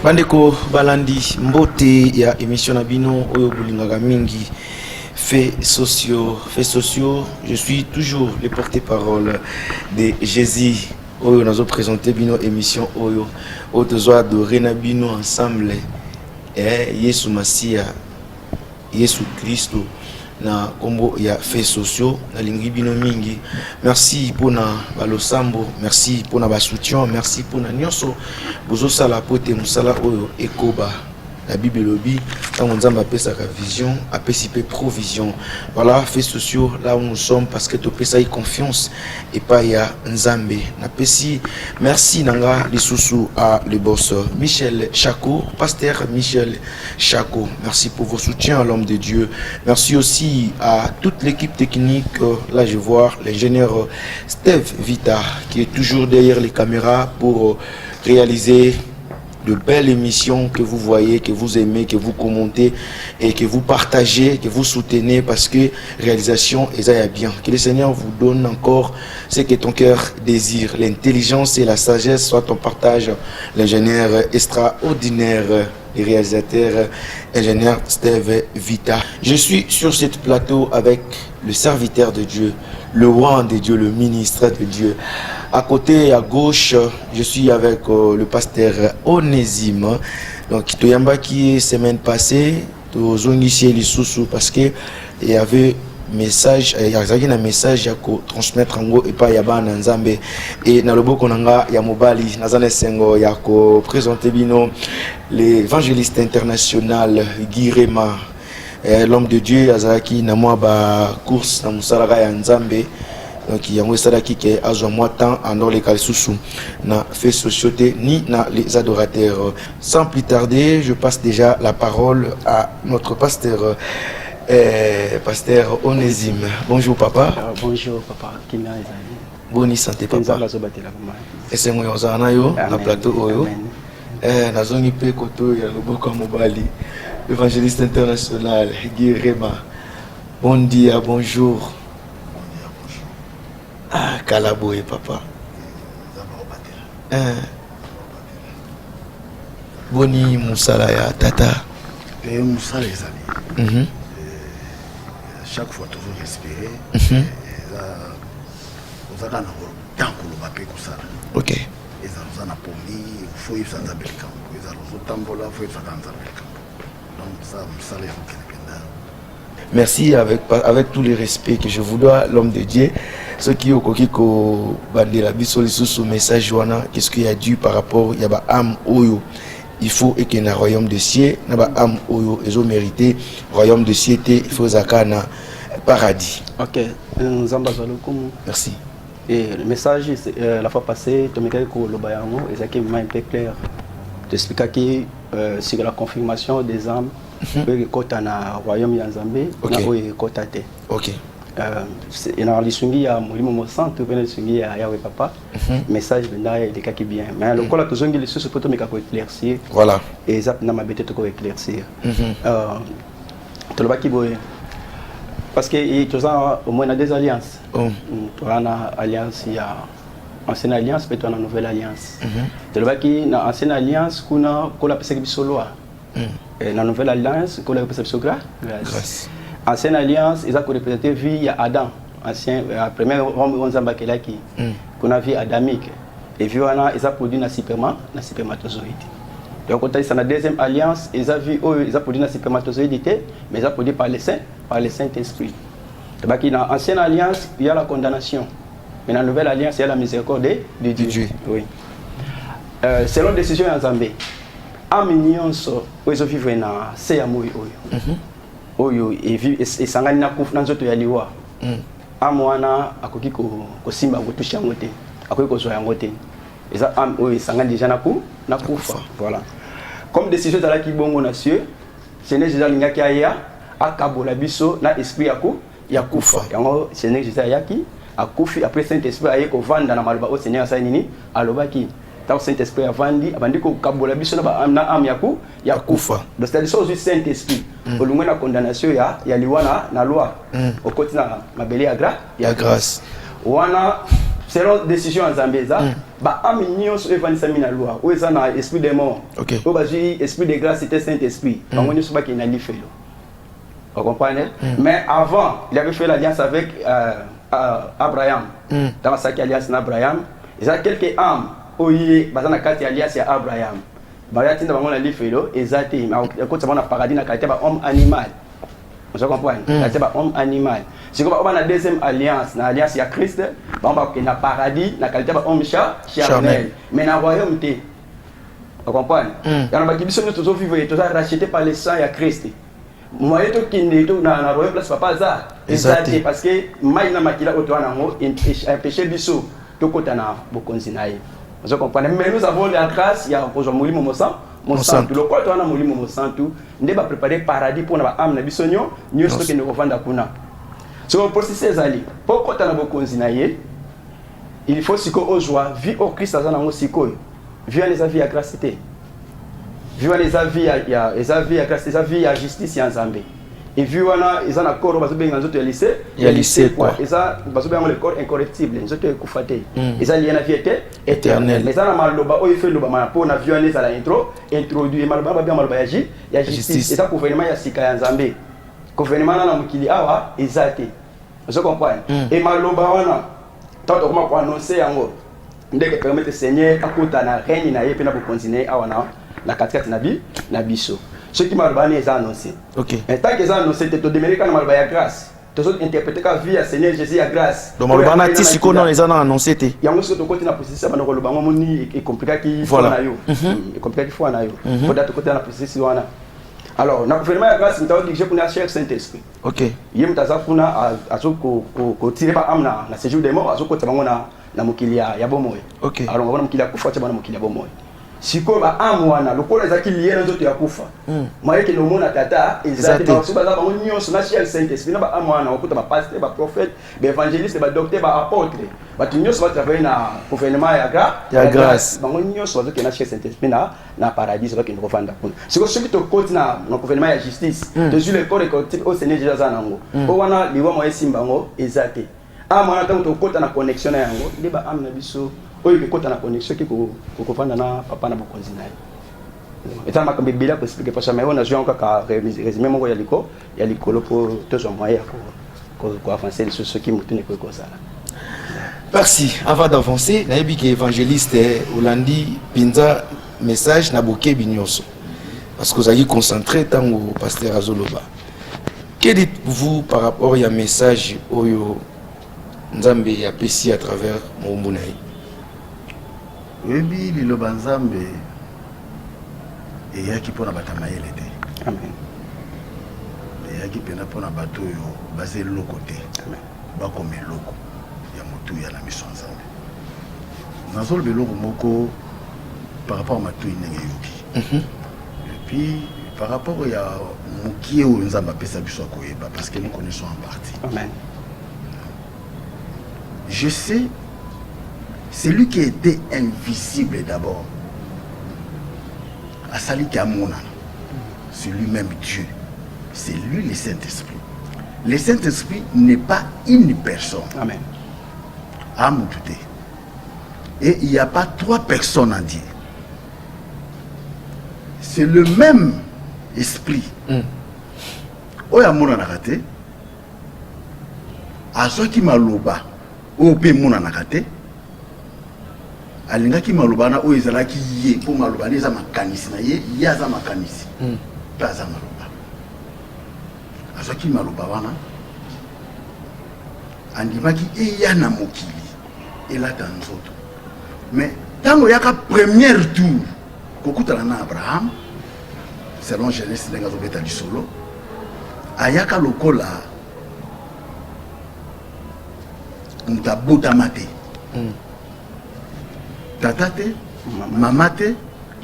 Bandeko balandi mbote ya émission Nabino oyo bulingaka mingi faits sociaux. Je suis toujours le porte-parole de Jésus. Oyo nazo présenter bino émission oyo otozo adorer na bino ensemble Yesu Masia, Yesu Kristo na kombo ya faits sociaux na lingi bino mingi. Merci pour na balosambo, merci pour na soutien, merci pour na nyonso bozo sala pote musala oyo ekoba la Bible lobi tant on zamba pesa ka vision apesipe provision. Voilà, faits sociaux là où nous sommes parce que tu pesa y confiance et pas ya nzambe na pesi. Merci nanga lisusu à le boss Michel Chako, pasteur Michel Chako. Merci pour vos soutiens à l'homme de Dieu. Merci aussi à toute l'équipe technique. Là je vois l'ingénieur Steve Vita qui est toujours derrière les caméras pour réaliser de belles émissions que vous voyez, que vous aimez, que vous commentez et que vous partagez, que vous soutenez parce que réalisation est bien. Que le Seigneur vous donne encore ce que ton cœur désire. L'intelligence et la sagesse soit ton partage. L'ingénieur extraordinaire et réalisateur, ingénieur Steve Vita. Je suis sur ce plateau avec le serviteur de Dieu, le roi de Dieu, le ministre de Dieu. À côté, à gauche, je suis avec le pasteur Onésime. Donc, Toyamba qui semaine passée, parce que il y avait message, il y a un message à transmettre en gros et pas yaba nzambe et na loboko nanga ya mobali nazane sengo ya ko présenter bino l'évangéliste international Guy Rema, l'homme de Dieu azaki na moi ba course na musala ya nzambe. Donc il y a un salaki qui a besoin de temps en dehors les calissous na fait société ni na les adorateurs. Sans plus tarder, je passe déjà la parole à notre pasteur pasteur Onésime. Bonjour papa. Bonjour papa. Bonne santé papa. Et c'est moi ozana yo na plateau oyo. Na zone pe koto ya loboko mobali. Évangéliste international Guy Rema. Bon dia, bonjour. Ah, Kalaboé, papa. Boni Moussala ya tata. Moussala ezali. Chaque fois toujours respirer. Nous avons tant que le papier kusala. Ok. Nous avons pomi, faut y faire un belkamp. Nous avons tambola, faut y faire un belkamp. Donc ça, Moussala est merci avec tous les respects que je vous dois, l'homme de Dieu. Ceux qui ont kokiko bandela biso sous message wana, qu'est-ce qu'il y a dû par rapport ya ba âme oyo. Il faut et que na royaume de cieux, na ba âme oyo ils ont mérité royaume de cieux, il faut zakana paradis. OK, merci. Et le message la fois passée, Tomika ko lobayango exactement un peu clair. T'expliquer que sur la confirmation des âmes kota na royaume ya Nzambe na oyo kota te. OK. Ina lisungi ya mulimo mo centre pena lisungi ya yawe papa. Message benda il est qui bien. Mais le kola tozongi le sous poto meka ko éclaircir. Voilà. Et ça na mabete to ko éclaircir. Toloba ki boye. Parce que il toza au moins na des alliances. To ana alliance ya ancienne alliance peut na nouvelle alliance. Toloba ki na ancienne alliance kuna kola pesa biso loi. La nouvelle alliance, qu'on a représenté grâce. Ancienne alliance, ils ont représenté vie à Adam. Ancien, la première homme qui qu'on a vie adamique. Et vie ils ont produit un spermatozoïde. Donc quand ils sont dans la deuxième alliance, ils ont vu ils ont produit un spermatozoïde, mais ils ont produit par le Saint-Esprit. Donc dans l'ancienne alliance, il y a la condamnation. Mais dans la nouvelle alliance, il y a la miséricorde de Dieu. Oui. Selon la décision de Nzambe. Aminionso ozo vivre na se ya moyo oyo et sangani na kufu na nzoto ya liwa amwana akoki ko simba ko tusha ngote akoki ko zoya ngote eza am oyo sangani déjà na kufa. Voilà, comme décision de la ki bongo na cieux Seigneur Jésus lingaki aya akabola biso na esprit ya kufa yango Seigneur Jésus ayaki akufi après Saint-Esprit aye ko vanda na maloba o Seigneur sa nini alobaki tant Saint-Esprit avandi abandi ko kabola biso na am ya kufa. Donc c'est ça aussi Saint-Esprit au loin la condamnation ya liwana na loi au côté na mabeli ya grâce wana selon décision en Zambéza, bah amignon sur Evanisa Minaloa, où est un esprit des morts, où bah esprit de grâce c'était Saint-Esprit, on ne sait pas qu'il n'a ni fait là. Vous comprenez? Mais avant, il avait fait l'alliance avec Abraham. Dans sa alliance avec Abraham, il y a quelques âmes où il y a une alliance avec Abraham. Il y a une alliance exact. Il y a un paradis dans le homme animal. Vous comprenez? Homme animal. Si on a une deuxième alliance, l'alliance avec Christ, on a un paradis dans le homme charnel. Mais dans le royaume, vous comprenez? Il y a des gens qui sont vivants, qui sont rachetés par le sang de Christ. Moi, je suis dans royaume place papa ça. Exact. Parce que moi, je suis un péché bissou. Tout côté na bokonzinaï. Vous comprenez? Mais nous avons la grâce, il y a un molimo mosan. Monsanto, le quoi toi na molimo monsanto, ndeba préparer paradis pour na âme na bisonyo, nous ce que nous revendons kuna. So pour ces ali, pourquoi tu na bokonzinaï? Il faut siko ozwa vie au Christ azana ngo siko. Vivre les avis à grâceté. Vivre les avis à grâce, les avis à justice en Zambie. Et vu wana ils ont accord bazo benga nzoto ya lycée, il y a lycée quoi. Ils ont bazo benga le corps incorruptible, nzoto ya kufate. Ils ont lié la vie éternelle. Mais ça na maloba o ife loba mana po na violence za la introduire maloba bien maloba ya justice. Et ça gouvernement ya sika ya Nzambe. Gouvernement na mukili awa ezate. Vous comprenez? Et maloba wana tant comment ko annoncer yango. Ndeke permettre Seigneur akuta na règne na ye pe na bo continuer awa na katikati na biso. Ce qui m'a annoncé. Ok. Mais tant qu'ils ont annoncé, tu as demandé quand il y a grâce. Tu as interprété la vie à Seigneur Jésus à grâce. Donc, il y a des gens qui ont annoncé. Il y a des gens qui ont position, mais compliqué qui font na yo. Compliqué qui font na yo. Pour d'autres côté la position wana. Alors, na gouvernement à grâce, nous avons dirigé pour le Saint-Esprit. OK. Il y a des gens qui tirer par âme na séjour des morts, azo ko tabanga na mokili ya bomoy. OK. Alors, on va mokili ya kufa tabanga na mokili ya bomoy. Si quoi amwana lokola ezaki lié na nzoto ya kufa maye ke no mona tata ezati ba suba za bango nyonso na ciel Saint-Esprit na ba amwana okuta ba pasteur ba prophète ba évangéliste ba docteur ba apôtre ba nyonso ba travailler na gouvernement ya grâce bango nyonso bazoki na ciel Saint-Esprit na paradis ba ke no vanda kuna siko soki to koti na gouvernement ya justice de sur le corps collectif au Seigneur Jésus zanango po wana liwa mo esimba ngo ezate amwana tango to kota na connexion na yango ndeba amna biso oyo ke kota na connexion ki ko vanda na papa na bokonzi na ye etama ka biblia ko expliquer parce que mais on a joué encore ka résumé mongo ya likolo pour tous moyen ko avancer sur ce qui mutune ko ça. Merci. Avant d'avancer, nayebi ke évangéliste Olandi pinza message na boké binyoso parce que vous allez concentrer tango pasteur Azoloba. Que dites-vous par rapport à message oyo Nzambe ya pesi à travers Moumbunaï? Oui, liloba Nzambe eyaki mpona bato ya mayele te. Amen. Eyaki mpena mpona bato oyo baza eloko te. Amen. Bakoma eloko ya motuya na miso ya Nzambe. Nazoloba eloko moko par rapport à matuyi ndenge eyoki. Et puis par rapport ya mokie oyo Nzambe apesa biso ya koyeba parce que nous connaissons en partie. Amen. Je sais. C'est lui qui était invisible d'abord. Asali Kamona. C'est lui-même Dieu. C'est lui le Saint-Esprit. Le Saint-Esprit n'est pas une personne. Amen. Amoutouté. Et il n'y a pas trois personnes en Dieu. C'est le même esprit. Oya mona nakate. Azoki maloba. Ope mona nakate. Alingaki malobana o ezalaki ye po malobana eza makanisi na ye yaza makanisi plaza maloba azaki maloba wana andimaki eya na mokili elata nzoto mais tango yaka premier tour kokutana na Abraham selon Genèse ndenge azobeta lisolo ayaka lokola mutabota mate tata te, maman te,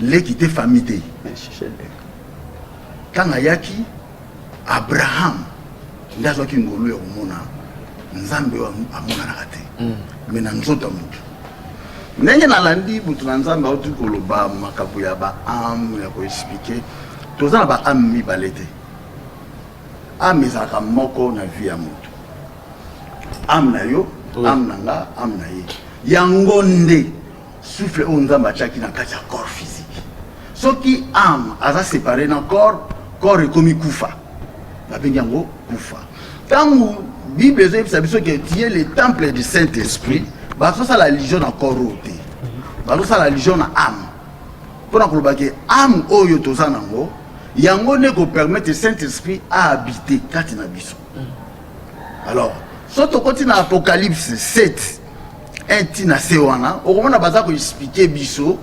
l'équité famille te. Quand ayaki Abraham, ndazo ki ngolo ya umona, Nzambe wa amona na kate. Mais na nzoto mutu. Ndenge na landi mutu na Nzambe autu koloba makabu ya ba am ya ko expliquer. Toza ba am mi balete. Am ezaka moko na vie ya mutu. Am na yo, am na nga, am na ye. yangonde souffle on nzamba chaki na kati ya corps physique. Ce qui âme a séparé dans corps est comme kufa. La bengango kufa. Quand Bible dit que tu es le temple du Saint-Esprit, bah ça la religion en corps ôté. Bah ça la religion en âme. Pour que âme oyo tozanango, yango ne ko permettre le Saint-Esprit à habiter katina biso. Alors, surtout quand dans Apocalypse 7, un tina sewana, au moment baza ko expliquer biso.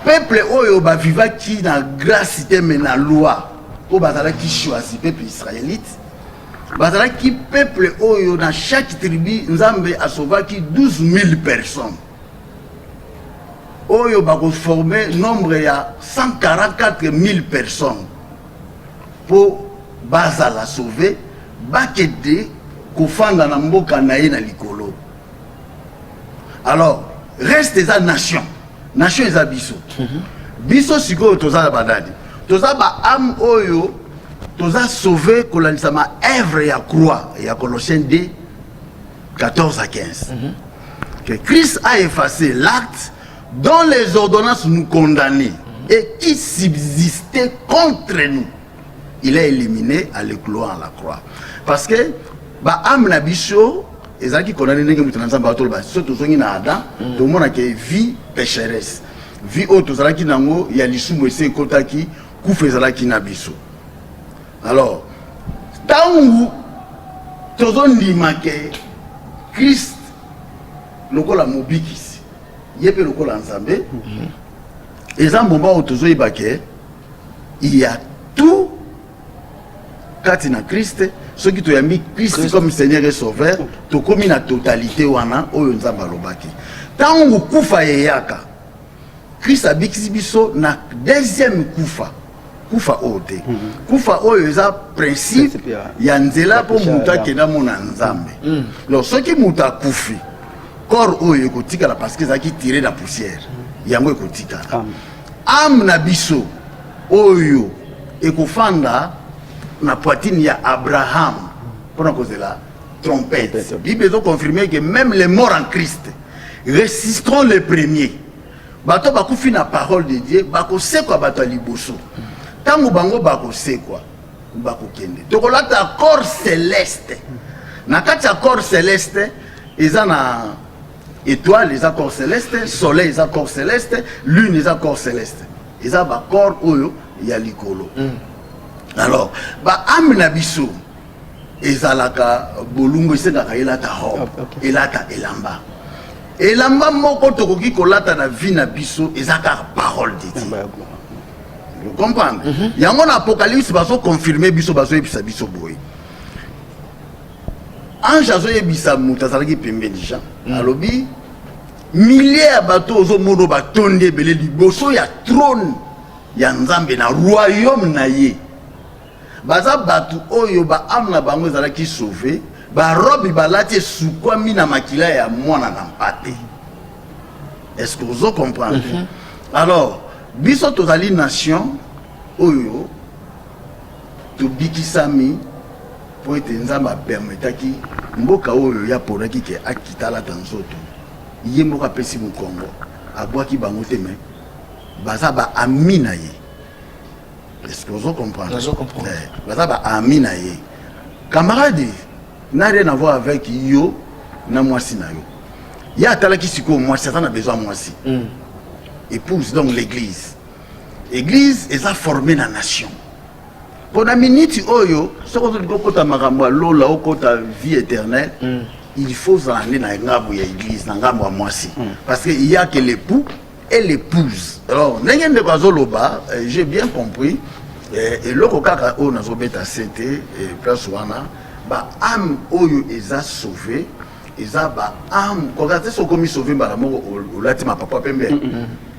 Peuple oyo ba viva qui na grâce te mena loi o bazala qui choisi peuple israélite bazala qui peuple oyo na chaque tribu nzambe a sauvé qui 12 000 personnes oyo ba ko former nombre ya 144 000 personnes pour bazala sauver bakede ko fanga na mboka na ye na likolo. Alors reste za nation est abisso. Bisso siko toza badadi. Toza ba am oyo toza sauvé kolanisama œuvre ya croix ya Colossiens 2 14 à 15. Que Christ a effacé l'acte dont les ordonnances nous condamnaient et qui subsistait contre nous. Il est éliminé à l'écloire à la croix. Parce que ba am na bisso ezaki condamné ndenge mutu nzamba atolo ba so tozongi na Adam to mona ke vie pécheresse vie auto zalaki nango ya lisumu ese kotaki kufa ezalaki na biso. Alors tangu tozondima ke Christ lokola mobikisi yepe lokola nzambe ezambo ba tozoyiba ke il y a tout katina Christ. Ceux qui ont mis Christ comme Seigneur et Sauveur, tu commis la totalité wana oyo nzamba lobaki. Tant que kufa yaka, Christ a biso na deuxième kufa ote. Kufa oyo eza principe ya nzela po muta kena mona nzambe. Alors ceux qui muta kufi, corps oyo kotika la parce que ça qui tiré la poussière. Yango kotika. Am na biso oyo ekofanda na poitrine ya Abraham pour cause de la trompette. Bible a confirmé que même les morts en Christ résisteront les premiers. Bato bakufi na parole de Dieu, bako sekwa bato liboso. Tango bango bako sekwa, bako kende. Tokolata corps céleste. Na kati ya corps céleste, eza na étoile, eza corps céleste, soleil eza corps céleste, lune eza corps céleste. Eza ba corps oyo ya likolo. Alors, ba amna biso ezalaka bolungo esengaka elata robe, elata elamba. Elamba moko tokoki kolata na vie na biso ezaka parole de Dieu. Vous comprenez? Yango na Apocalypse baso confirmer biso baso yebisa biso boye. Ange azo yebisa mutu azalaki pembeni Jean. Alobi milliers ya bato ozo mono batonde ebele liboso ya trône ya Nzambe na royaume na ye. Baza batu oyo ba amna bango ezalaki sauvé ba robe balati sukwami na makila ya mwana na mpate. Est-ce que vous comprenez? Alors biso tozali nation oyo to bikisami po ete Nzamba permetaki mboka oyo ya poraki ke akitala tanzoto ye mboka pesi mu Congo abwaki bango teme baza ba amina ye. Est-ce que vous comprenez? Je comprends. Bazaba amina ye. Camarade n'a rien à voir avec yo na mwasi na yo. Ya talaki siko mwasi ça n'a besoin mwasi. Épouse donc l'église. Église est formée la nation. Pour la minute oyo, ce qu'on dit kota makambo lola o kota vie éternelle, il faut aller na ngabo ya église na ngabo ya mwasi parce que il y a que l'époux et l'épouse. Alors, j'ai bien compris. Et le kaka o nazo beta CT et place wana ba am oyo eza sauvé, eza ba am quand so komi sauvé ba moko o lati ma papa pembe.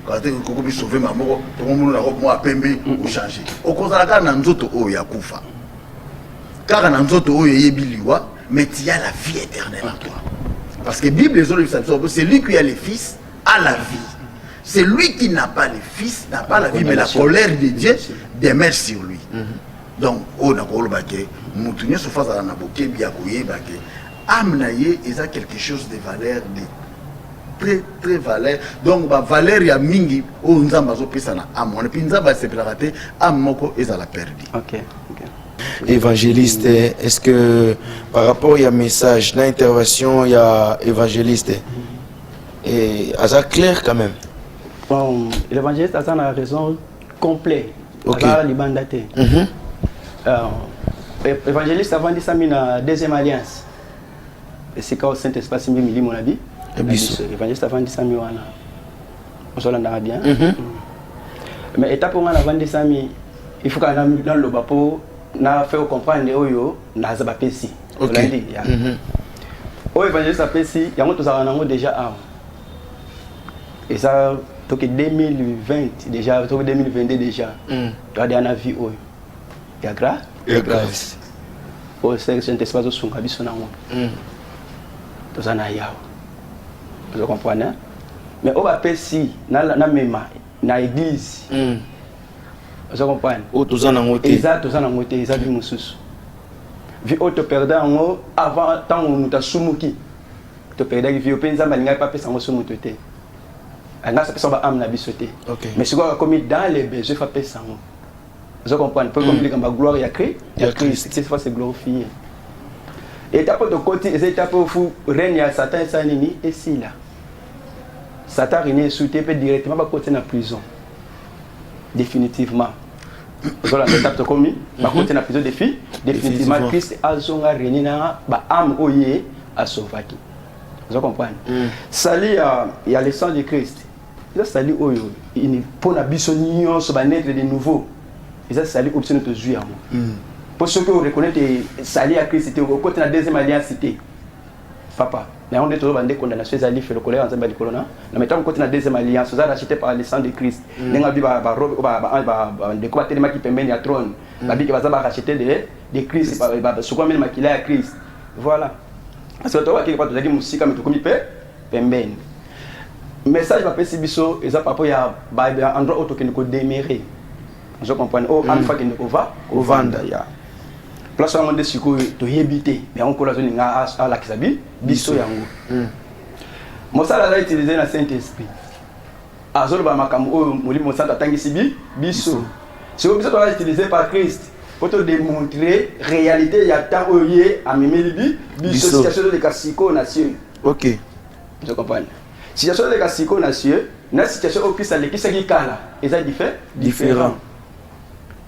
Quand ko komi sauvé ma moko to mo na ko mo pembe o changer. O kozala ka na nzoto oyo ya kufa. Kaka na nzoto oyo yebiliwa, mais tu as la vie éternelle en toi. Parce que Bible c'est lui qui a les fils a la vie. C'est lui qui n'a pas le fils, n'a pas la vie, mais la colère de Dieu demeure sur lui. Donc, on a dit que nous se faisons un aboké, bien âme naïe est quelque chose de valeur de très très valeur. Donc ba valeur ya mingi o nzamba zo pesa na âme. On puis nzamba sepelaka te âme moko ezala perdu. OK. Évangéliste, est-ce que par rapport à un message, l'intervention, il y a évangéliste, et ça clair quand même? Bon, l'évangéliste a la raison complète. Ok. Évangéliste avant de s'amener la deuxième alliance. Et c'est quand Saint-Espace me dit mon avis. Évangéliste avant de s'amener on se l'entend bien. Mais étape pour moi avant de s'amener, il faut qu'on ait dans le bateau. Na fait comprendre oyo na za bapesi okay. O évangéliste apesi yango tozala nango déjà a et ça toke 2020 déjà toke 2022 déjà tu as na vie oyo ya grâce o c'est espace au sunga biso nango tozana yao vous comprenez mais o bapesi na mema na église vous comprenez? Oh, tous en ont été. Exact, tous en ont été. Exact, nous sommes. Vu auto perdant avant tant on nous a soumuki. Tu perds que vie au pays, ça m'a pas fait sans soumuté. Un gars ça peut s'en âme na bisoté. Mais ce qu'on a commis dans les besoins, fait pas sans. Vous comprenez? Peu compliqué comme gloire il y a Christ. Cette fois c'est glorifié. Étape de côté, les étapes où fou règne à Satan et sa nini et si là. Satan règne sous tes peut directement pas côté na prison. Définitivement. Voilà l'étape de commis, par contre na prison définitivement Christ a son régné na ba âme oyé à sauvaki. Vous comprenez? Sali il y a le sang de Christ. Il a sali oyo, il pour na bisonnion so ba naître de nouveau. Il a sali option de jouer à moi. Pour ceux que vous reconnaissez sali à Christ c'était au côté la deuxième alliance c'était papa. Mais on est toujours bandé condamnation les alliés fait le colère ensemble avec colonna. Na mettant côté la deuxième alliance, ça racheté par le sang de Christ. Nenga bi ba robe de quoi tellement qui permet ya trône. Ba bi que va racheter de Christ ba ce quoi même makila à Christ. Voilà. Parce que toi qui pas te dire musique mais to comme pe pembeni. Message va pesi biso et ça papa ya ba endroit auto que nous démérer. Je comprends. Oh en fois que nous va au vendre ya. Place on de siko to yebité mais on colla zone nga à la kisabi biso yango mosala la utiliser na Saint-Esprit azolo ba makambo o molimo santa tangisi biso c'est biso to utiliser par Christ pour te démontrer réalité ya temps oyé a memeli biso situation de kasiko nation. OK, je comprends. Situation de kasiko nation na situation au Christ qui c'est qui kala et ça différent.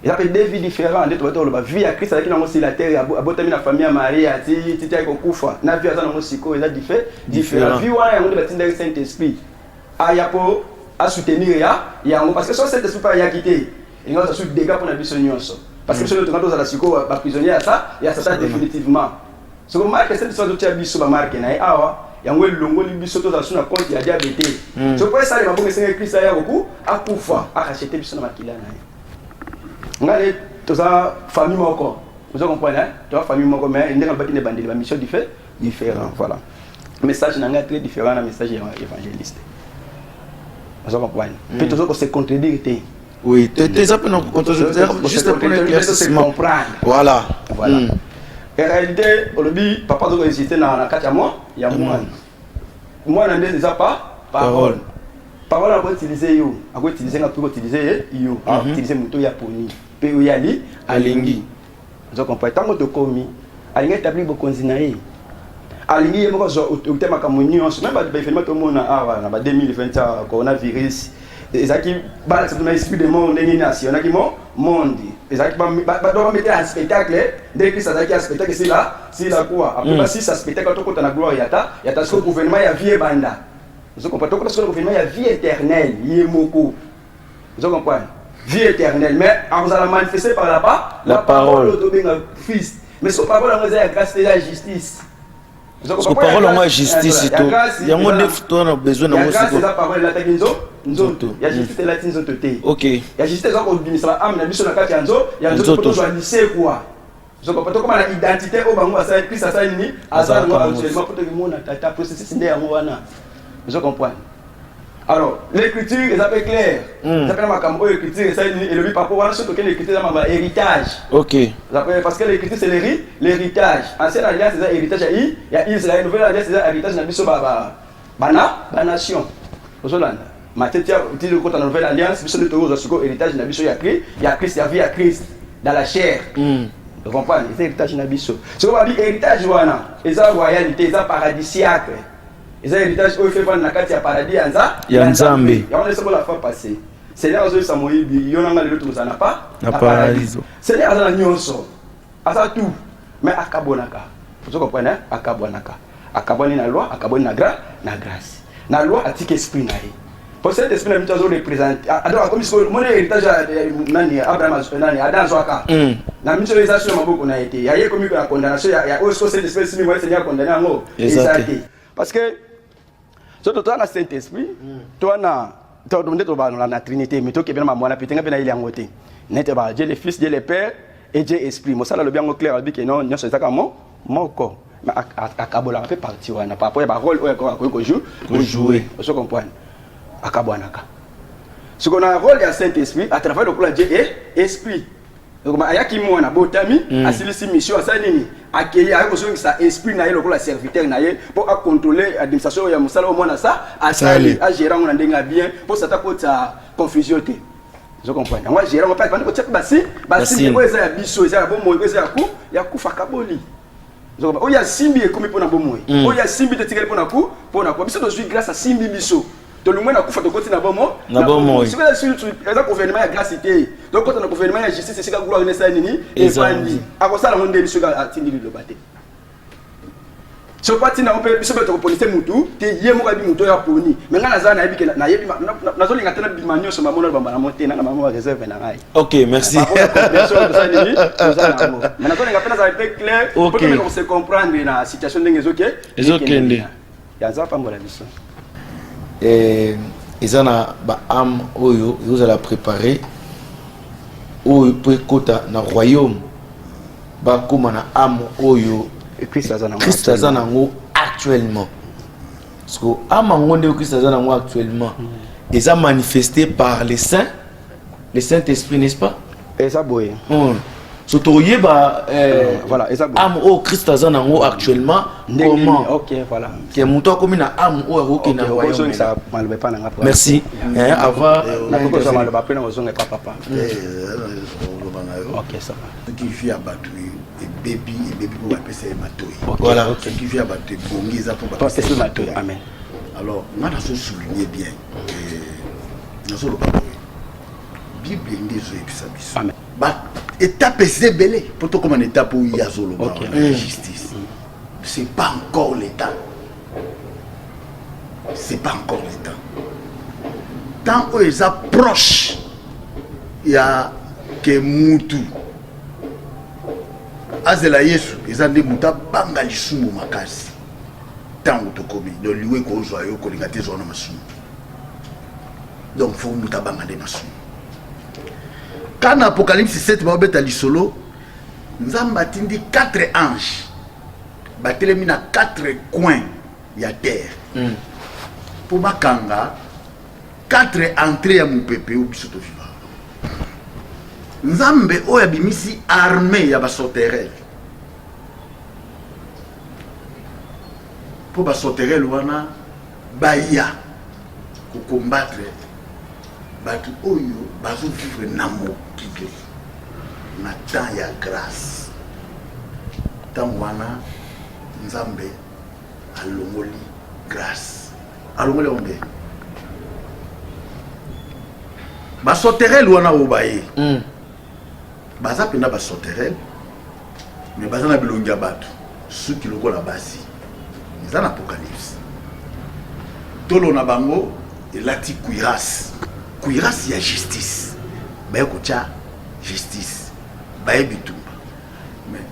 Il y a des vies différentes. La vie à Christ avec la terre, à la famille à Marie, à Titi avec Okufa. La vie à Zanosiko, il y a différents. La vie à le Saint-Esprit. Il y a pour soutenir, il y a parce que soit Saint-Esprit pas y a quitté. Il y a des dégâts pour la vie sur parce que celui qui est la Siko, va prisonnier à ça, il y a ça définitivement. Ce que marque c'est ça de biso ba marque na awa yango longo li biso to za suna compte ya diabète. Je peux ça il va bonga Christ ya beaucoup akufa a racheter biso na makila na. Ngale toza famille moko. Vous comprenez? Tu as famille moko mais ndenge ba ki ne bandeli ba mission différent voilà. Message nanga très différent na message évangéliste. Vous comprenez? Puis toujours qu'on se contredire. Oui, tu ça peut nous contredire juste pour éclaircissement. Voilà. En réalité, aujourd'hui, papa doit exister dans la 4 mois, il y a moi. Moi, on n'a déjà pas parole. Parole, on va utiliser yo. On va utiliser pour utiliser yo. On va utiliser moto ya poni. Pe oyali alingi. Vous comprenez? Tant que tu commis, alingi établir beaucoup de zinaï. Alingi est moko zo au thème kamunion. Même pas de événement tout le monde a na 2020 coronavirus. Ezaki ba c'est un esprit de monde ni nation na ki monde ezaki ba doit mettre un spectacle dès que ça zaki un spectacle c'est là quoi après si ça spectacle to kota na gloire yata ce gouvernement ya vie banda vous comprenez que le gouvernement ya vie éternelle yemoko vous comprenez vie éternelle mais on va la manifester par la parole de benga fils mais ce parole on a grâce de la justice. Parce que parole en justice tout. Il y a un neuf ton a besoin de moi. C'est la parole la takinzo. Nzoto. Il y a justice la tinzo toté. OK. Il y a justice ça ko bimisala am na biso na kati yanzo, ya nzoto to zo lycée quoi. Je comprends comment la identité au bango ça Christ ça ni azar ngo actuellement pour te mona tata processus ndé yango wana. Je comprends. Alors, l'écriture, ils appellent clair. Ils appellent ma cambo l'écriture, et ça, et le papa, voilà, surtout que l'écriture, c'est l'héritage. Ok. Parce que l'écriture, c'est l'héritage. Ancienne alliance, c'est l'héritage. Il y a la nouvelle alliance, c'est l'héritage. La nation. Matthieu, tu dis que la nouvelle alliance, c'est l'héritage. Il y a Christ, il y a vie à Christ, dans la chair. Vous comprenez? C'est l'héritage. Ce qu'on va dire, héritage, c'est la royalité, c'est la paradisiaque. Et ça, l'héritage, il fait voir dans le paradis, il y a un Zambé. Il y a un la fois passée. Seigneur, il y a un pas. Paradis. Seigneur, il y a un nyonso. Ça tout. Mais à Kabonaka. Vous comprenez? À Kabonaka. À Kaboni na loi, à Kaboni na grâce. La loi a tique esprit. Pour cet esprit, nous avons représenté. Alors, comme si mon héritage Abraham, Adam Zoaka. La mutualisation a été. Il y a comme la condamnation, il y a aussi cette espèce de Seigneur condamné en haut. Parce que, surtout toi, dans Saint-Esprit, toi, dans la Trinité, mais toi qui es bien ma pété, il y a un côté. Dieu le Fils, Dieu le Père et Dieu l'Esprit. Moi, ça, le bien au clair, dit que non, c'est ça comme mon corps. Mais à Kabola, on fait partie, on n'a pas pour le rôle qu'on joue, jouer. Vous comprenez? À Kabonaka. Ce qu'on a un rôle de Saint-Esprit, à travers le plan de Dieu et Esprit. Donc, il y a qui m'a botami, à celui-ci mission, à ça, accueillir, à cause de ça, esprit, na le serviteur, pour contrôler l'administration, il y a au moins ça, à gérer, on a bien, pour s'attaquer à confusion. Je comprends. Moi, gérer, on peut pas dire que bassi, il y a biso, il y a bon mot, il y a coup fakaboli. Il y a Simbi et comme pour un bon mot. Il y a Simbi de tirer pour un coup, grâce à Simbi biso. Donc, le moins, on a fait de bon mot. Si vous avez un gouvernement, il y a grâce. Donc, quand on a un gouvernement, il y a justice, c'est ce qu'on a fait. Et pas dit. À quoi ça, on a dit que à Tindi de battre. Si on partit dans un peu, si on peut policer Moutou, tu es yé mourabi Moutou ya poni. Mais quand on a dit que na yebi na zoli ngatana bimanyo sur ma mono ba na monter na maman réserve na ngai. OK, merci. Mais quand on a fait ça avec clair pour qu'on se comprendre la situation des OK. Les OK ndé. Ya za pa ngola biso. Ils ont am oyo vous allez préparer ou pour kota na royaume ba kuma na am oyo Christ azanango actuellement parce que am ngonde Christ azanango actuellement ils ont manifesté par les saints le Saint-Esprit, n'est-ce pas? Et ça boye surtout voilà et ça am o Christ azanango actuellement comment OK voilà que muto comme na am o roki na royaume ça malbe pas na merci avant la cause malbe pas na ozonga papa OK ça va qui vit à Batoui et baby pour appeler ça Matoui voilà qui vit à Batoui bongi ça pour appeler ça Matoui amen. Alors moi je suis souligné bien dans le Bible des eaux amen bah étape c'est belé pour toi comme une étape où il y a zolo justice c'est pas encore l'état c'est pas encore l'état tant où ils approchent il y a que Moutou azela Yesu ezande muta banga lisumu makasi tango tokomi do liwe ko joyo ko lingate zona masumu donc faut muta banga de masumu quand Apocalypse 7 ba beta lisolo nzamba tindi 4 anges batelemi na 4 coins ya terre pour bakanga 4 entrées ya mupepe ou biso to viva Nzambe oya bimisi armée ya basoterel pour basoterel wana baya ko combattre batu oyo bazo vivre na mokili na temps ya grâce temps wana Nzambe alongoli grâce alongoli onde basoterel wana obaye baza pena basoterel mais baza na bilongi ya bato soki lokola basi eza na Apocalypse tolo na bango elati cuirasse ya justice baye kotia justice baye bitumba mais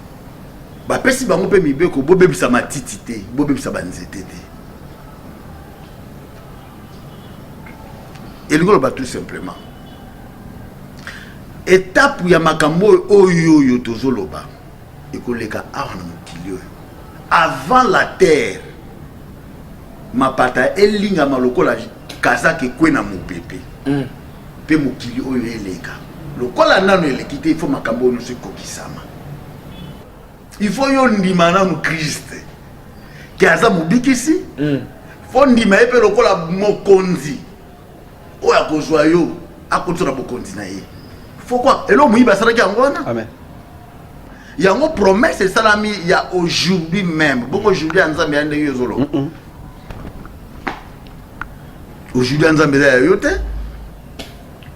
bapesi bango mpe mibeko bobebisa matiti te bobebisa banzete te elingo loba tout simplement étape ya makambo oyo tozoloba ekoleka awa na mokili oyo avant la terre mapata elingama lokola kazaki kwena mopepe pe mokili oyo eleka lokola nano elekite il faut makambo oyo nyonso ekokisama il faut yo ndima nanu Christ ki aza mobikisi fo ndima ye mpe lokola mokonzi oyo akozwa yo akotiso na bokonzi na ye fo kwa elo moyibi asalaki yango wana amen yango promesse esalami ya aujourd'hui même bongo aujourd'hui ya nzambe ya ndenge ezolo aujourd'hui ya nzambe eza ya yo te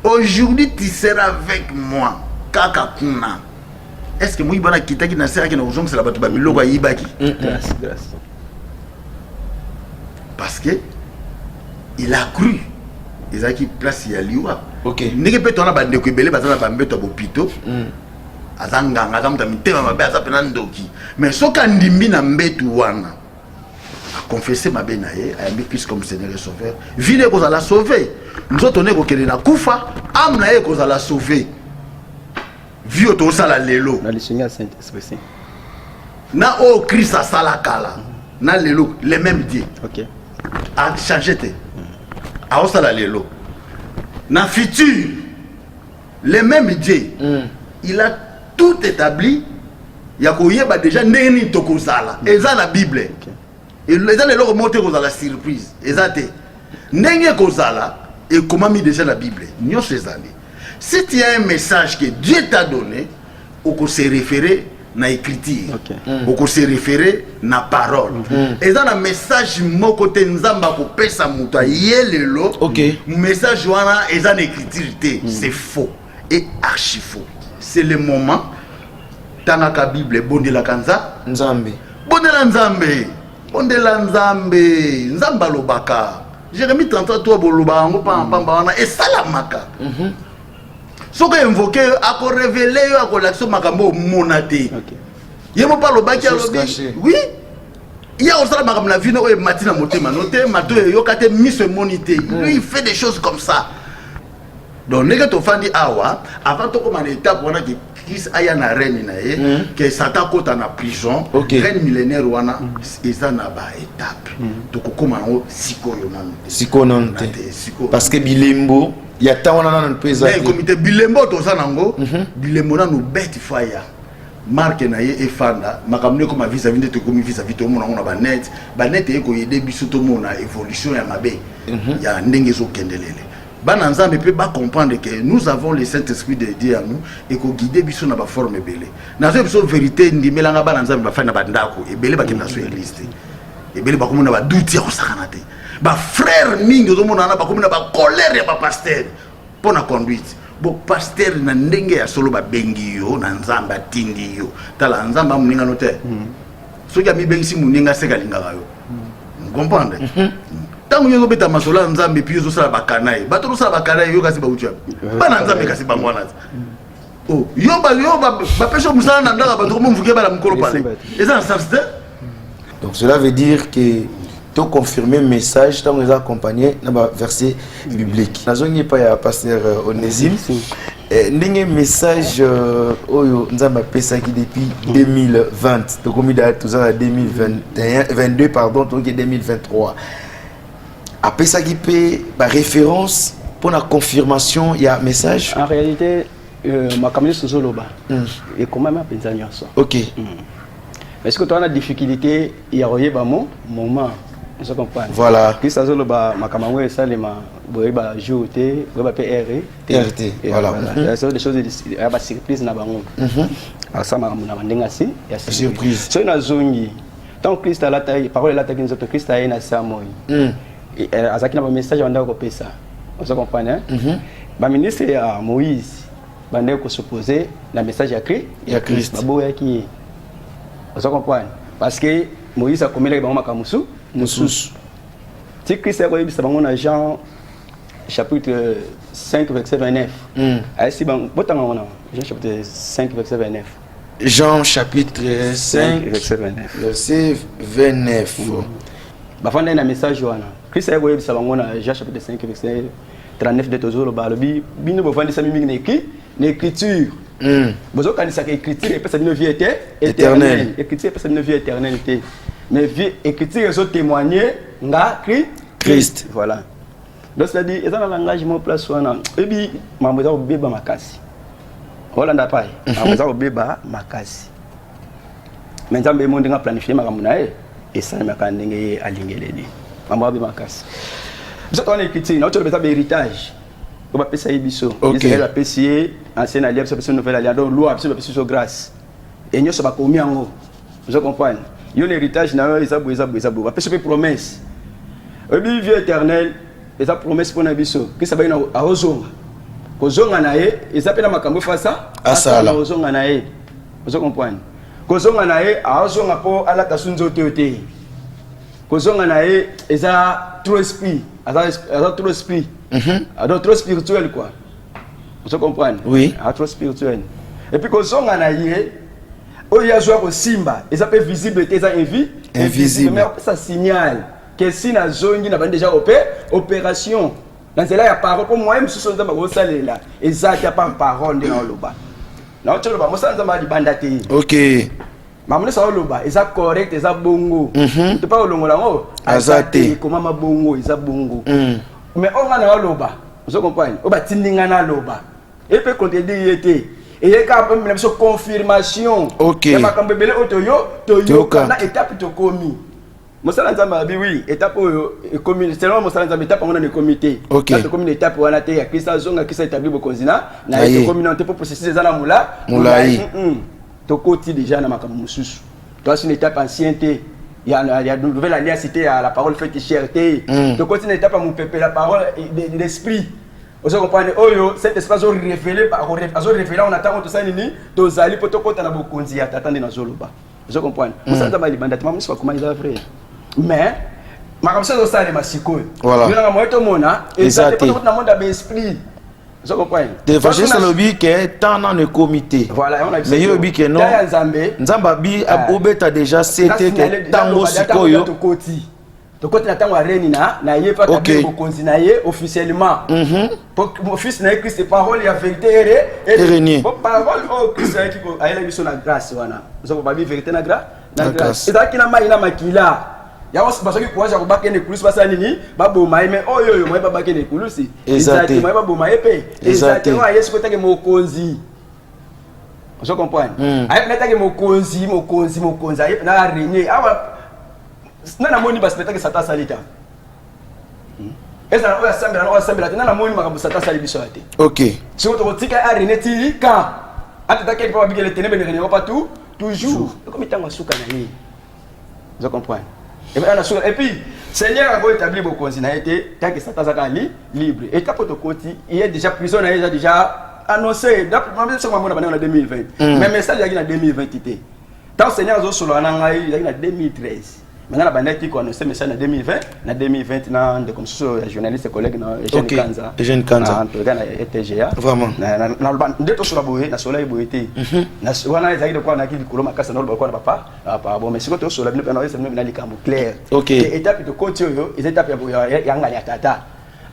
aujourd'hui tu seras avec moi kaka kuna est-ce que moyibi wana akitaki na seraki na kozongisela bato bamiloko ayibaki grâce parce que il a cru ezalaki place ya liwa okay. ndenge mpe tona bandeko ebele baza na bambeto ya bopito aza nganga aza muta mitema mabe aza pena ndoki mais soki andimbi na mbetu wana aconfesse mabe na ye ayambi Christ comme Seigneur et Sauveur vie na ye kozala sauve nzoto na ye kokende na kufa ame na ye kozala sauve vie oyo tozosala lelo na lisungi ya Saint-Esprit na oyo Christ asala kala na lelo le même Dieu okay. a changé te aosala lelo na futur le même Dieu il a tout établi ya koyeba déjà ndenge nini tokozala eza na Bible eza lelo komote kozala surprise eza te ndenge kozala ekomami déjà na Bible nyonso ezali si tu as un message que Dieu t'a donné oko se référer na écriture oko se référer na parole eza na message moko te nzamba kopesa mutu ye lelo message wana eza na écriture te c'est faux et archi faux c'est le moment tangaka Bible bondelaka nzambe bondela nzambe bondela nzambe nzamba lobaka Jérémie 33 to boloba yango pamba wana esalamaka soki invoqué ako révéler yo ako lakso makambo mona te yemo pa lobaki alobi oui il y a aussi makambo na vie no e matina motema note mato yo kate miso monité lui il fait des choses comme ça donc nega to fandi awa avant to comme en étape wana ki Christ aya na reine na ye que Satan kota na prison reine millénaire wana eza na ba étape to kokoma ngo sikoyo nante parce que bilembo ya tawana na pesa mais comité bilembo to za nango bilembo na no bête fire marque na ye efanda makamne ko ma visa vinde to komi visa vito mona ngona ba net e ko yede biso to mona évolution ya mabe ya ndenge zo kendelele bana nzambe pe ba comprendre que nous avons le Saint-Esprit de Dieu à nous et ko guider biso na ba forme belé na zo biso vérité ndimelanga bana nzambe ba fa na ba ndako ebele ba kenda so église ebele ba komona ba douti ya ko sakana te ba frère mingi zo mona na ba komona ba colère ya ba pasteur pour na conduite bo pasteur na ndenge ya solo ba bengi yo na nzambe atindi yo tala nzambe amuninga no te soki ami bengisi muninga seka lingaka yo comprendre tango yo beta masola nzambe puis yo sala bakanaye bato sala bakanaye yo kasi ba ucha bana nzambe kasi bangwana oh yo ba pesho musala na ndaka bato ko mvuke bala mukolo pale eza substance donc cela veut dire que to confirmer message tant nous accompagner dans le verset biblique nazongi pa ya pasteur Onésime ndenge message oyo nzamba pesa ki depuis 2020 to komi da tout ça 2022 pardon donc 2023 après ça qui peut par référence pour la confirmation il y a message en réalité ma camille sozoloba et comment ma pensa nyonso OK est-ce que tu as la difficulté il y a royé ba moment je comprends voilà qui ça zoloba ma camille ça les ma boyeba jouter boyeba PRT voilà c'est des choses il y a pas surprise na bango ça ma na ndenga si il y a surprise so na zongi tant Christ a la taille parole la taille nzoto Christ a na samoi azaki na ba message wanda ko pesa on se comprend hein ba ministre ya Moïse bande ko supposer la message ya Christ baboya ki on se comprend parce que Moïse a commis les bango makamusu mususu ti Christ a koyebisa bango na Jean chapitre 5 verset 29 asi bang botanga wana Jean chapitre 5 verset 29 Jean chapitre 5 verset 29 bafanda na message wana Christ a koyebisa bango na Jean chapitre 5 verset 39 de tozolo balobi bino bofandi sami mingi na écriture bozo kanisa que écriture et pesa une vie éternelle écriture pesa une vie éternelle mais vie écriture ils ont témoigné nga Christ voilà donc c'est-à-dire ils ont un langage mon place wana et puis mamoza obeba makasi Holanda pai mamoza obeba makasi mais nzambe mo ndinga planifier makambo na ye et ça maka ndenge alingeleli mamoza obeba makasi biso tona ekiti na otolo beza héritage ko ba pesa yibiso Israël a pesier ancienne alliance pesa nouvelle alliance donc loi biso pesa so grâce et nyoso ba komi yango vous comprenez yo l'héritage na yo eza ba pesa pe promesse et puis vie éternelle eza promesse pour na biso ki sa ba ina azonga kozonga na ye eza pe na makambo fasa asala ozonga na ye vous comprenez kozonga na ye azonga po ala tasunzo te kozonga na ye eza trop esprit eza trop esprit alors trop spirituel quoi vous comprenez oui trop spirituel et puis kozonga na ye oyo azwa ko simba eza pe visible te eza invisible mais ça signale que si na zongi na ba déjà opération dans cela ya parole pour moi même si sonza ba ko salela eza pas parole de na loba na otolo ba mosanza ma di banda te OK mamone sa loba eza correct eza bongo tu pas olongola ngo azate comment ma bongo eza bongo mais on a loba vous comprenez o ba tindinga na loba et peut contredire été et il y a même une confirmation OK et makambo belé toyo na étape to komi mosala nzamba bi oui étape oyo e communauté selon mosala nzamba étape on a le comité OK la communauté étape wana te ya Christa zonga Christa établi bo konzina na e communauté pour processer za la moulai to koti déjà na makambo mususu toi c'est une étape ancienneté il y a une nouvelle alliance c'était à la parole faite cherté to koti une étape à mon peuple la parole de l'esprit vous comprenez oyo cet espace a révélé on attend tout ça nini to zali poto kota na bokonzi ya tatande na zoloba vous comprenez mosala nzamba libanda tama musu comment ils vrai mais makambo ça ça les masiko voilà yo na moto mona exacté na monde d'esprit vous comprenez de façon ça lobby que tant dans le comité voilà on a mais yo bi que non nzamba bi obeta déjà c'était que tango sikoyo to koti na tango reni na ye pa ka bokonzi na ye officiellement pour office na Christ parole ya vérité et renier parole au Christ qui ko ayela biso na grâce wana nous ba bi vérité na grâce et ça qui na mai na makila ya wasi basoki kuacha ko bakene kulusi basa nini baboma mais oyo moi ba bakene kulusi exactement moi baboma epe exactement Yesu ko take mokonzi vous comprenez ayi na take mokonzi ayi na renier awa nana moni basi petake sata salita eza na assemblée nana moni makambo sata sali biso ate OK si on te tika arineti ka atata quelque part bigele tenebe ne pas tout toujours comme tango suka na ni vous comprenez et bien et puis Seigneur a établi beaucoup na été tant que sata zaka libre et tapo to koti il est déjà prison na déjà annoncé d'après ce moment en 2020 mais message ya en 2020 té tant Seigneur zo solo na ngai ya en 2013 maintenant la bandette qui annonce message en 2020 na 2020 na de comme ça journaliste collègue na Eugène Kanza en tout cas na ETGA vraiment na ndeto sur la boye na soleil boyete na wana ezaki de quoi na ki likolo makasa na lo kwa na papa bon mais siko to sur la bino na c'est même na likambo clair OK étape de côté oyo les étapes ya ngali atata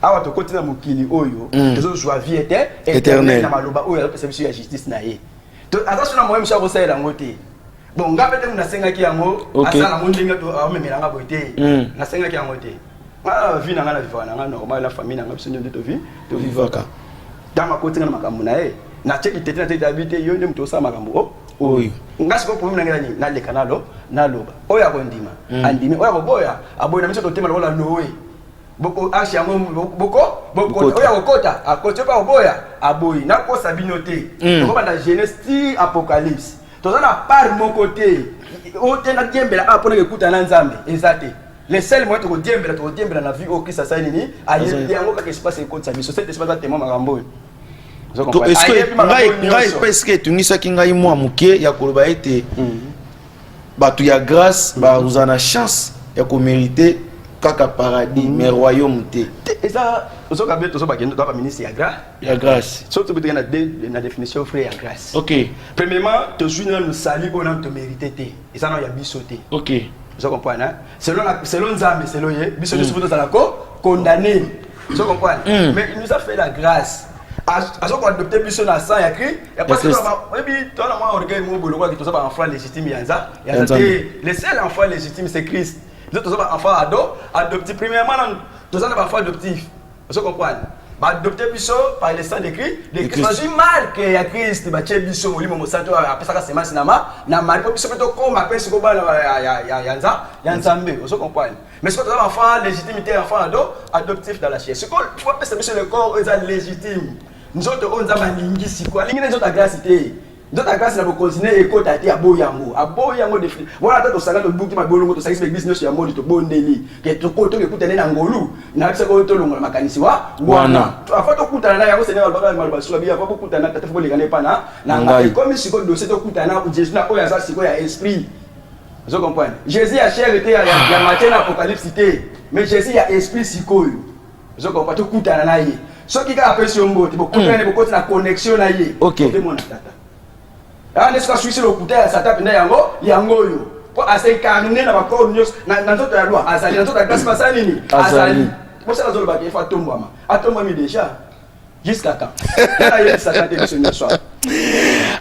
awa to côté na mukili oyo tozo joie vie éternelle na maloba oyo pesa biso ya justice na ye to attention na moyo msha sala ngote bon ngapete muna senga ki yango asala mondinga to amemelanga boite na senga ki yango te vie na ngana vivana ngana normal la famille na ngapso ndio to vivaka dama ko tinga na makambo na e na cheki tete na tete habite yo ndio mtu osama makambo oyo ngasiko ko muna ngani na le kanalo na loba oya ko ndima andimi oya ko boya aboya na miso to tema lola nowe boko ashi yango boko oya ko kota akote pa oboya aboyi na ko sabinote ko banda Genèse ti Apocalypse tozana par mon côté o tena diembela apona ke kuta na nzambe ezate le seul moyen to diembela na vie au Christ ça nini aye yango ka espace ko tsabiso cet espace témoin makambo est-ce que ngai parce que tungisa ki ngai mwa muke ya koloba ete batu ya grâce ba uzana chance ya ko mériter kaka paradis mais royaume te eza osoka beto so bakendo to ba ministre ya grâce surtout que na définition frère ya grâce OK premièrement to joindre nous sali on te mériter te eza na ya bisoté OK vous comprenez selon Nzambe selon ye bisoté souvent dans la condamné vous comprenez mais il nous a fait la grâce à ce qu'on adopté biso na sang ya Christ et parce que maybe toi na moi orgueil mo bolo quoi que to ça enfant légitime yanza le seul enfant légitime c'est Christ. Nous sommes enfants adoptifs. Premièrement, nous sommes enfants adoptifs. Vous comprenez? Adopté biso par le sang de Christ, de Christ. Marque ya Christ bache biso molimo mosanto apesa ka semence na marque biso to comme apesa ko bana ya nzambe. Vous comprenez? Mais ce que tu as enfant légitimité enfant adoptif dans la chair. Ce qu'on faut apesa biso le corps est légitime. Nous autres on nzamba lingi siko. Lingi les autres grâce donc la grâce na continuer écoute à dire aboyango de fli voilà tato sanga to buki mabolongo to sakisi business ya modi to bondeli ke to ko to ekutana na ngolu na bisa ko to longola makanisi wa wana afa to kutana na yako senya balbaka malba suka bia afa kutana tata fo lekane pana na ngai comme si ko dossier to kutana ku Jésus na oya za siko ya esprit. Vous comprenez? Jésus a chair était ya matin apocalypse mais Jésus a esprit siko. Vous comprenez? To kutana na ye so ki ka apesi mbote bo kutana bo na connexion na ye. OK. N'est-ce pas suicide au côté à sa table yango yo pour assez canon na ba corps nyos na nzoto ya loi azali nzoto ya grâce pasali ni azali pour ça zolo ba ke fa tombama atomba mi déjà jusqu'à quand là il ça tente ce soir.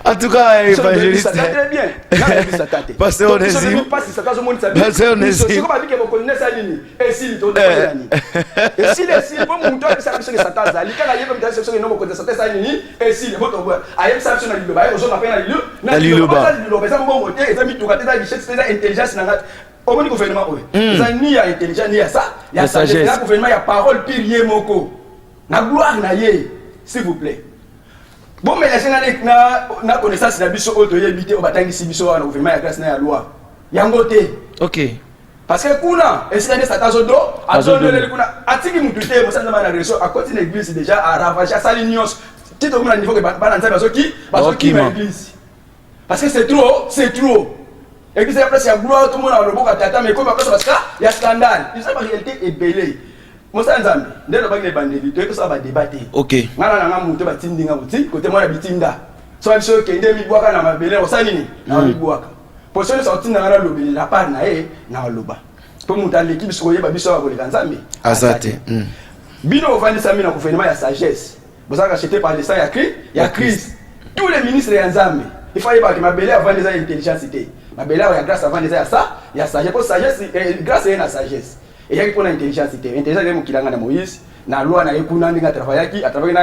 En tout cas évangéliste ça très bien là ça tente parce on est si pas si ça caso monde ça parce on est si ko ba bi ke ko connaître ça nini et si to ni et si les si bon mundo ça que ça tente azali kana yebo mtasi so no mo connaître ça nini et si bo to boa ayem ça na lilo ba yo zo na pena lilo na lilo ba ça bon moté et ça mi to ka teta richesse teta intelligence na ngati au moins gouvernement oyo ça ni ya intelligence ni ya ça ya sagesse ya gouvernement ya parole pilier moko na gloire na ye s'il vous plaît. Bon mais na connaissance na biso auto yebité o batangisi biso na gouvernement ya grâce na ya loi yango te. OK. Parce que kuna esika sa tazodo azondele kuna atiki mutu te mosanza na réseau à côté de l'église déjà à ravager ça l'ignorance tito kuna niveau que bana nzaba soki na église. Parce que c'est trop. Église ya place ya gloire tout le monde a le boka tata mais comme parce que il y a scandale. Il ça la réalité est belée. Mosa nzambe ndelo ba ngile bandeli to ça va débattre. OK. Ngana na mutu ba tindinga buti côté moi na bitinda. So biso kende mi bwaka na mabele o sanini na mi bwaka. Position de sortie na lobeli la part na na loba. Pour monter l'équipe biso yeba biso ba koleka nzambe. Azate. Bino vandi sami na gouvernement ya sagesse. Bosa ka acheter par le sang ya Christ. Tous les ministres ya nzambe. Il faut yeba que mabele avant des intelligence té. Mabele ya grâce avant des ya ça, ya sagesse pour sagesse grâce à la sagesse. Et il y a pour l'intelligence intelligence est mukilanga na Moïse na loi na ekuna ndinga travailler à travers na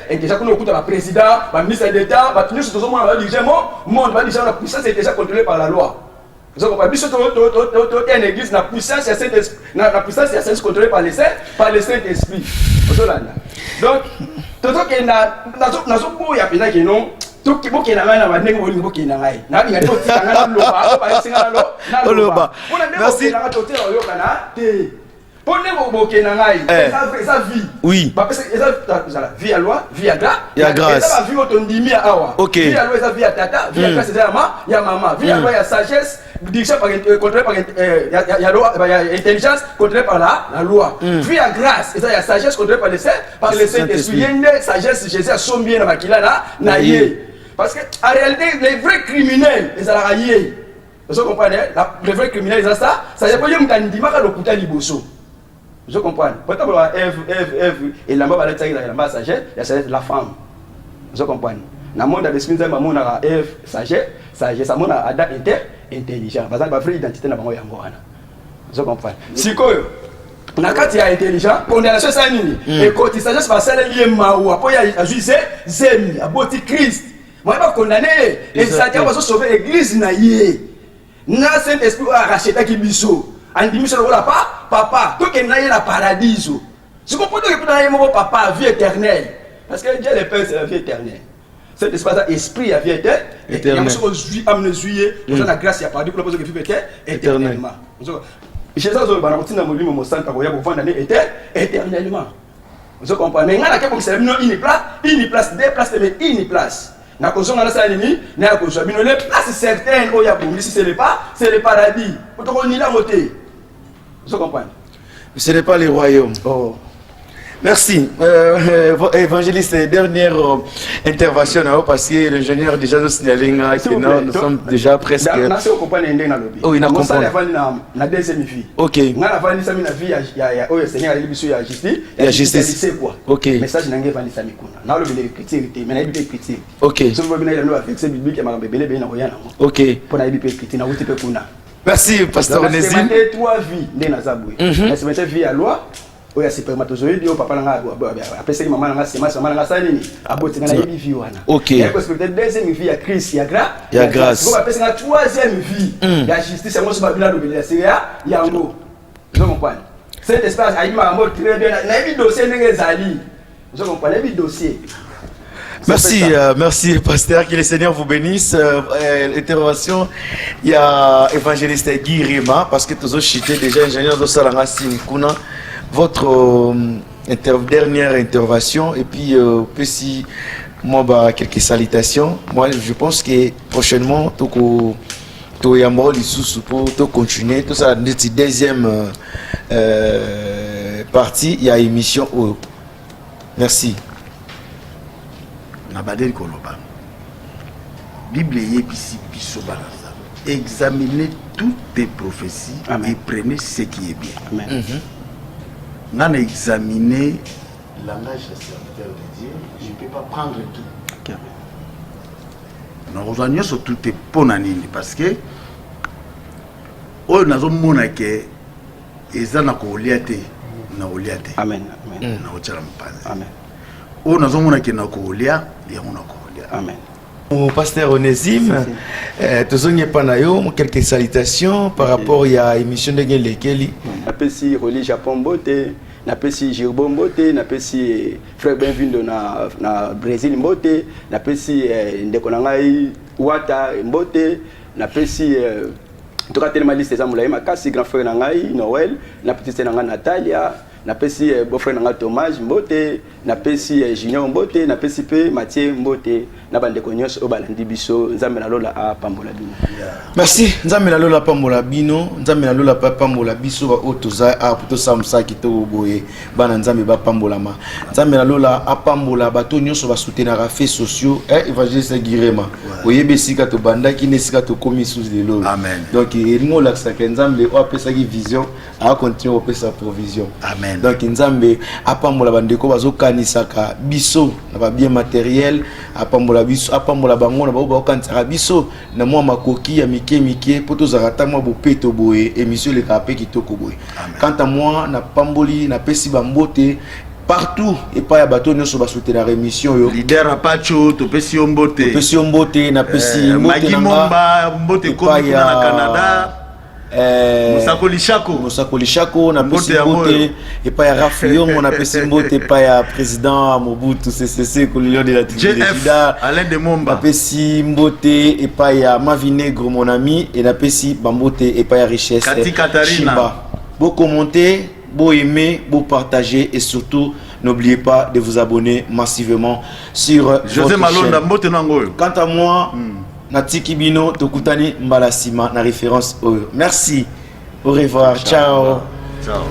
intelligence kuna okuta ba président ba ministre d'état ba tous tout monde va diriger monde va diriger la puissance est déjà contrôlée par la loi. Vous comprenez biso to une église na puissance ya Saint-Esprit na puissance ya Saint-Esprit contrôlée par le Saint-Esprit. Donc toto ke na zo po ya pena ke non tout qui boke na na ba ndenge boli boke na ngai na binga to tika na loba ba singa na loba merci na to tela yo kana te pone boke na ngai ça vie oui ba pesa ça vie à loi vie à grâce ya grâce ça vie otondimi awa vie à loi ça vie à tata vie à grâce c'est ya maman vie à loi ya sagesse dirigé par contrôlé par ya loi ya intelligence contrôlé par la loi vie à grâce et ça ya sagesse contrôlé par le Saint-Esprit yende sagesse Jésus a sombie na makila na ye. Parce qu'en réalité, les vrais criminels, ils ont raillé. Vous comprenez? Les vrais criminels, ils ont ça. Ça veut dire que nous avons le couteau liboso. Vous comprenez? Peut-être que Ève, et là-bas, il y a la sagesse, il y a la femme. Vous comprenez? Dans le monde de l'esprit, il y a Ève, sagesse, il y a Adam, intelligent. Parce que la vraie identité, c'est vous comprenez? Si na kati ya intelligent condamnation ça nini et côté sagesse va ça lié mawa po ya juger zemi aboti Christ moi pas condamner et ça tient va sauver l'église na yé na Saint-Esprit a racheter ki biso andi biso la papa to ke na yé la paradis tu comprends que pour na mon papa vie éternelle parce que Dieu le Père c'est la vie éternelle cet espace esprit la vie éternelle et il y a ce qu'on juit amener juillet dans la grâce il y a paradis pour la vie éternellement. Jésus a dit que molimo mosanta ko ya kovanda ne éternellement. Vous comprenez? Ngana ke komisa bino une place, deux places mais une place. Na kozonga na sa nini na ko bino les places certaines o ya bombi si c'est le paradis. Potoko ni la moté. Vous comprenez? Ce n'est pas le royaume. Oh. Merci. Évangéliste, dernière intervention parce que l'ingénieur déjà nous signalé que nous sommes déjà presque. Oui, nous comprenons. La deuxième vie. Ok. Nous avons dit la vie, il y a Seigneur, il y a justice. Il y a justice. Ok. Message n'a pas dit ça. Nous avons dit critique, mais nous avons dit critique. Ok. Si vous voulez nous avec ce biblique, il y a un bébé, il y a rien. Ok. Pour la Bible critique, nous avons dit. Merci, pasteur Onésime. C'est trois vies, mais c'est vie à loi. oya spermatozoïde yo papa nanga après c'est maman nanga semence maman nanga salini aboti ngana yebi vie wana OK et parce que peut-être deuxième vie ya Christ ya grâce ko après c'est ngana troisième vie ya justice ngo so babila do belia c'est ya ngo vous comprenez cet espace a ima mo très bien na yebi dossier ndenge zali vous comprenez yebi dossier. Merci, merci pasteur, que le Seigneur vous bénisse. Intervention, il y a évangéliste Guy Rima, parce que tous autres chité déjà ingénieur de Salanga Sinkuna, votre dernière intervention, et puis si moi bah, quelques salutations. Moi je pense que prochainement, tout y a mort pour continuer, tout ça, deuxième partie, il y a émission. Merci. Nabadel Koloba. Bible yebisi biso balaza. Examinez toutes tes prophéties. Amen. Et prenez ce qui est bien. Amen. On a examiné langage de serviteur de Dieu. Je ne peux pas prendre tout. Okay. Nous rejoignons sur tout tes ponanini parce que on a zomona que ezana ko liate na oliate. Amen. Amen. Na otala mpaza. Amen. On a zomona que na ko lia et on a ko lia. Amen. Au pasteur Onésime, quelques salutations par rapport à l'émission de Gelekeli. Napesi Roli Japon Bote, napesi Jirbo Bote, napesi frère Benvindo na Brésil Bote, napesi Ndekonangai Wata Bote, napesi tout cas tellement liste ça moulaï makasi grand frère Nangai Noël, napesi Nanga Natalia. Napesi beau-frère Nanga Thomas Mbote, napesi Junior Mbote, napesi pe Mathieu Mbote, na bande konyos o balandi biso nzambe na lola a pambola bino. Merci, nzambe na lola pambola bino, nzambe na lola pambola biso ba otoza a puto samsa kito boye bana nzambe ba pambola ma. Nzambe na lola a pambola bato nyonso ba soutenir a fait sociaux évangéliste Guirema. Oyebe sika to banda ki ne sika to komi sous de l'eau. Amen. Donc il ngo la saka nzambe o apesa ki vision a continuer o pesa provision. Amen. Donc nzambe apambola bandeko bazokanisaka biso na ba bien matériel apambola biso apambola bango na ba okanisaka biso na mwa makoki ya mike poto zakata mwa bopeto boye émission le kapé kitoko boye. Quant à moi na pamboli na pesi bambote partout et pas ya bato nyonso ba soutenir émission yo leader apacho to pesi ombote na pesi mbote na mbote ko na Canada. Mosakoli Chako na pesi mbote et pas ya Rafion on a pesi mbote pas ya président Mobutu CCC ko lion de la tribu de Juda Alain de Momba na pesi mbote et pas ya Mavinegro mon ami et na pesi bambote et pas ya richesse Kati Katarina. Beau commenter, beau aimer, beau partager et surtout n'oubliez pas de vous abonner massivement sur José Malonda mbote nangoyo. Quant à moi Natiki Bino Tokutani Mbalasima na référence. Merci. Au revoir. Ciao. Ciao.